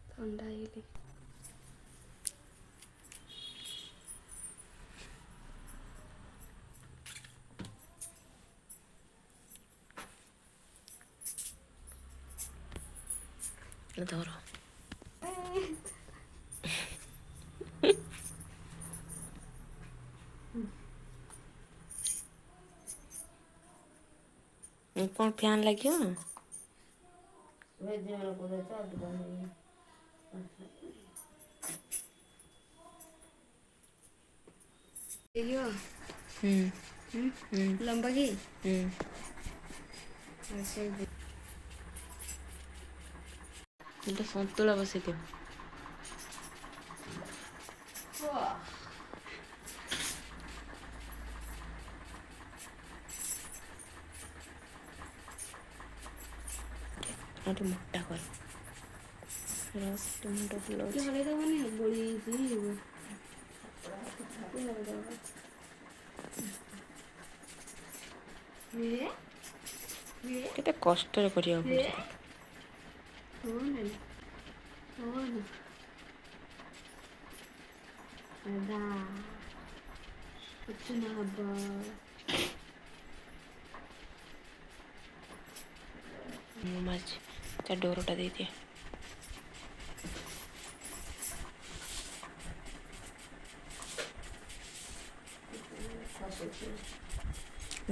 ଥଣ୍ଡା ହେଇଗଲି। ଧର କ'ଣ ଫ୍ୟାନ୍ ଲାଗିବ? ଲମ୍ବା କି ଏଇଟା ସନ୍ତୁଳା ବସେଇଦିଅ। ଆଉ ଟିକେ ମୋଟା କର। ମୁଣ୍ଡ ବୁଲଉଛି। କେତେ କଷ୍ଟରେ କରିବାକୁ ପଡୁଛି। ମାଝି ତା ଡୋରଟା ଦେଇଦିଏ।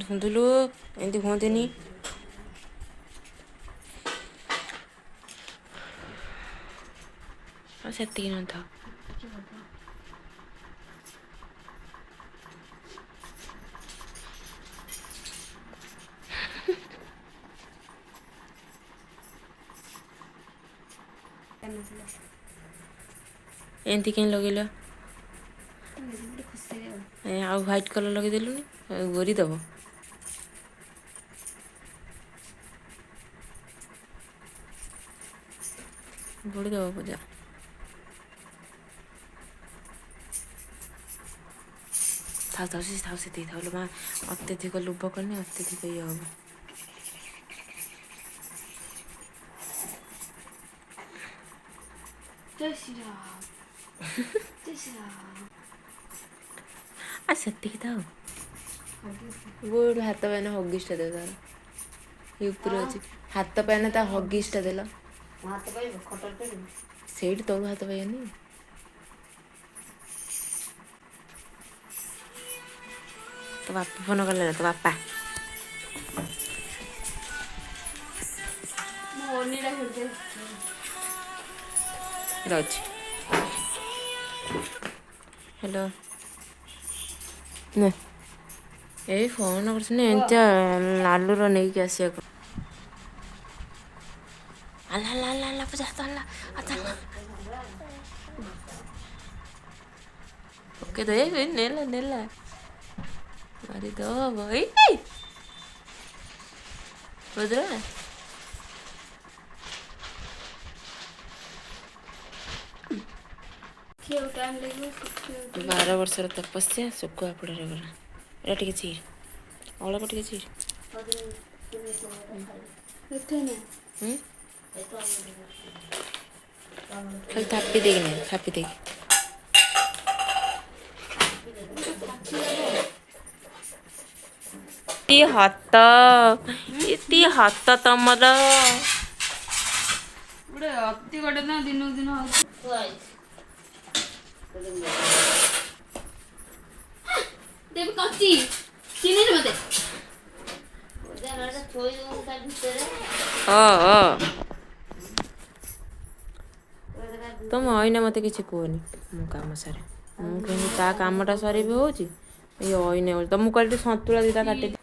ଧୁନ୍ଦୁଲୁ ଏମିତି ହୁଅନ୍ତିନି। ଆଉ ସେତିକି ନଥାଉ। ଏମିତି କାହିଁ ଲଗେଇଲ? ଆଉ ହ୍ୱାଇଟ୍ କଲର୍ ଲଗେଇଦେଲୁନି, ଗୋରି ଦେବ। ବୋଳିଦେବ ପୂଜା। ଥାଉ ସେତିକି ଥାଉ ଲୋ ମା। ଅତ୍ୟଧିକ ଲୋଭ କଲେ ଅତ୍ୟଧିକ ଇଏ ହବ। ଆ ସେତିକି ଥାଉ। ଗୋଟେ ହାତ ପାଇନା ହଗିସଟା ଦେ ତାର। ଏ ଉପରେ ଅଛି ହାତ ପାଇନା ତା ହଗିସଟା ଦେଲ। ସେଇଠି ତଳୁ ହାତ ପାଇବନି। ତୋ ବାପା ଫୋନ୍ କଲେ ନା, ତୋ ବାପା। ଯାଉଛି। ହ୍ୟାଲୋ। ଏଇ ଫୋନ୍ କରୁଛନ୍ତି ଏମିତିଆ ଲାଲୁର ନେଇକି ଆସିବାକୁ। ଆଲା ପୂଜା ହାତ ଆଣିଲା। ଓକେ ଦେ ନେଲା ମାରିଦବ। ଏଇ ବଦ୍ରା 12 ବର୍ଷର ତପସ୍ୟା ଶୁଖୁଆ ପୋଡ଼ାରେ ଗଲା। ଏଇଟା ଟିକେ ଚିର୍, ଅଳପ ଟିକେ ଚିର୍। ଖାଲି ଥାପି ଦେଇକି ଥାପି ଦେଇକି। ଏତି ହାତ ତମର। ଗୋଟେ ଅତି ଗୋଟେ ନା ଦିନକୁ ଦିନ ଦେବି କଞ୍ଚି ଚିହ୍ନିନି ମତେ। ତମ ଅଇନା ମତେ କିଛି କୁହନି, ମୁଁ କାମ ସାରେ। ମୁଁ କିନ୍ତୁ ତା କାମଟା ସରିବି ହଉଛି ଏଇ ଅଇନା ତ ମୁଁ କହିଲି ସନ୍ତୁଳା ଦିଟା କାଟିଦି।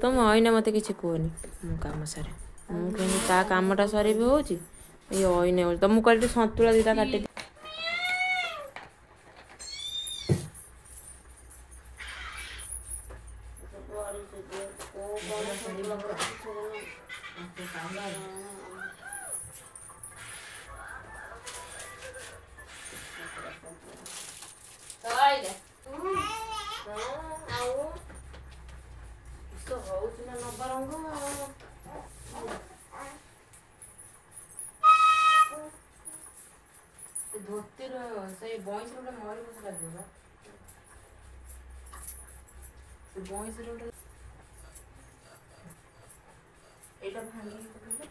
ତମେ ଅଇନା ମତେ କିଛି କୁହନି, ମୁଁ କାମ ସାରେ। ମୁଁ କେମିତି ତା କାମଟା ସରିବି ହଉଛି ଏଇ ଅଇନା ବୋଲି ତ ମୁଁ କହିଲି ସନ୍ତୁଳା ଦିଟା କାଟି ହଉଛି ନା ନବରଙ୍ଗ ଧୋତିର ସେଇ ବଇଁଶରେ ଗୋଟେ ମୟୂର ବସା ଲାଗିବ ବା ସେ ବଇଁଶରେ ଗୋଟେ ଏଇଟା ଭାଙ୍ଗିକି ପକେଇଲେ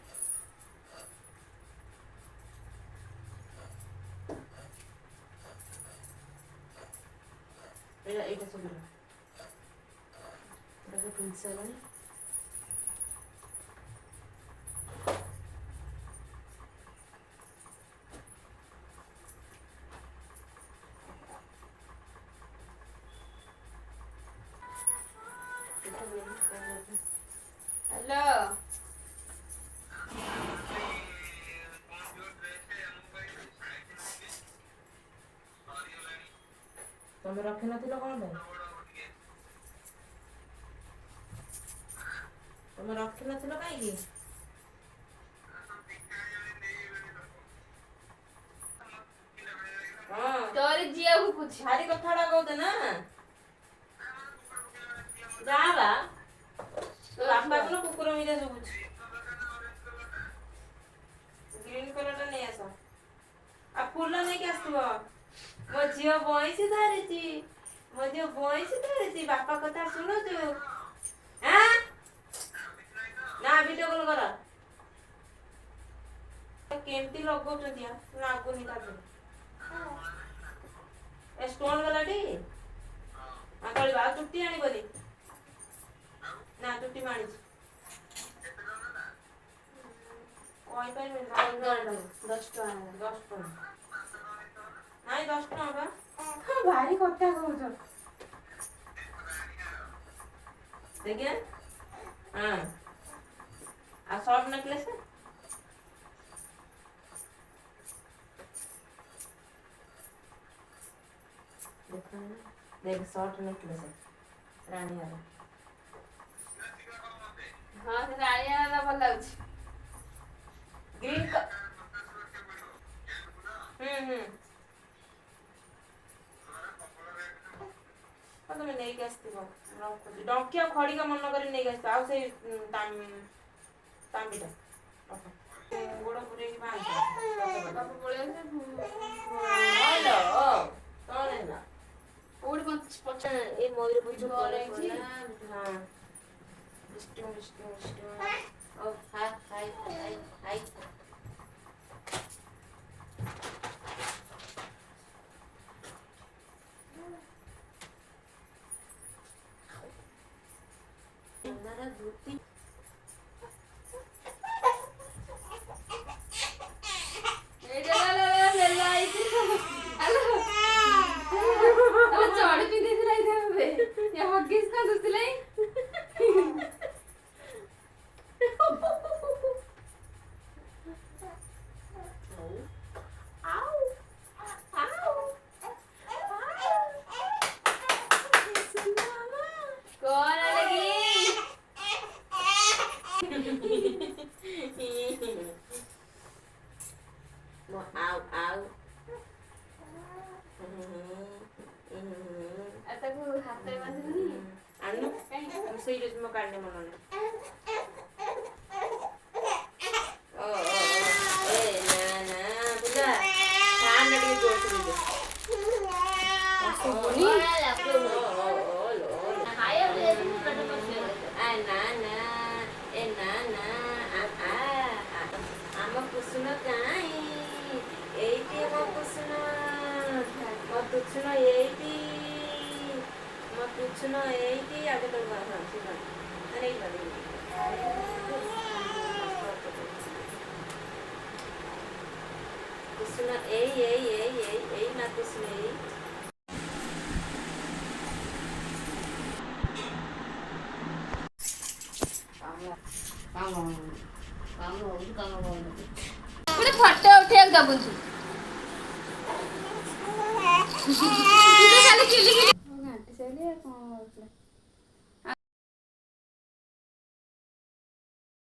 ଏଇଟା ସବୁ ଏଟାକୁ ପିନ୍ଧି ସାରିଲାଣି। ହ୍ୟାଲୋ। ତମେ ରଖିନଥିଲ କଣ ପାଇଁ? ତମେ ରଖିନଥିଲ କାହିଁକି? ହଁ ତୋର ଝିଅ ଭୁକୁଛି। ଭାରି କଥାଟା କହୁଛ ନା ଯା ବା ବାପାକୁ ନା କୁକୁର ମିଳିଆ ଶୁଭୁଛି। ଗ୍ରୀନ କଲରଟା ନେଇ ଆସ ଆଉ ଫୁଲ ନେଇକି ଆସିଥିବ। ମୋ ଝିଅ ବଇଁଶୀ ଧରିଛି, ମୋ ଝିଅ ବଇଁଶୀ ଧରିଛି, ବାପା କଥା ଶୁଣୁଛୁ? ନା ଭିଡିଓ କଲ କର। କେମିତି ଲଗଉଛନ୍ତି ଲାଗୁନି ତା ଦେହରେ ଷ୍ଟୋନ ଗଲାଟି କହିବା ଆଉ ଚୁଟି ଆଣିବନି ନା ଚୁଟି ମାଣିଛି କହିପାରିବିନି 10 ଟଙ୍କା ନାଇଁ 10 ଟଙ୍କା ବା ଭାରି କଥା କହୁଛ ଦେଖିଆ ହଁ ଆଉ ସର୍ଟ ନେକଲେସ୍ देख शॉर्ट नेकलेस है रानी वाला ହଁ ସେ ରାଣିଆ ଭଲ ଲାଗୁଛି। ग्रीन ତମେ ନେଇକି ଆସିଥିବ ଡଙ୍କି ଆଉ ଖଡ଼ିକା ମନ କରି ନେଇକି ଆସିଥିବ ଆଉ ସେଇ ତାମ୍ବିଟା ଗୋଡ଼ ପୁରେଇକି ବାନ୍ଧ ବାପା ପଳେଇଆସେ କଣ ହେଲା କୋଉଠି ପଛ ଏ ମୟୂର ପୁଛ ଘରେ ହେଇଛି। ହଁ ଓ ହାଇ ହାଇ ହାଇ ହାଇ ଧୋତି ଚଢି ପିନ୍ଧେଇଥିଲା ହଗିସ୍ କାନ୍ଦୁଥିଲା ତାକୁ ହାତରେ ବାନ୍ଧିବନି ଆଣୁ ସେଇଠି ମୋ କାଢନେ ମନ ନାହିଁ ଆମ କୁସୁନ କାଇଁ ଏଇଠି ମୋ କୁସୁନ ମୋ କୁସୁନ ଏଇଠି ମୋ କୁସୁନ ଏଇଠି ଆଗ ତ କୁସୁନ ଏଇ ନା କୁସୁନ ଏଇ ଗୋଟେ ଫଟୋ ଉଠେଇବାକୁ ଦବୁଛୁ ଖାଲି କିଲି କିଲି ଘାଣ୍ଟି ସାରିଲି କଣ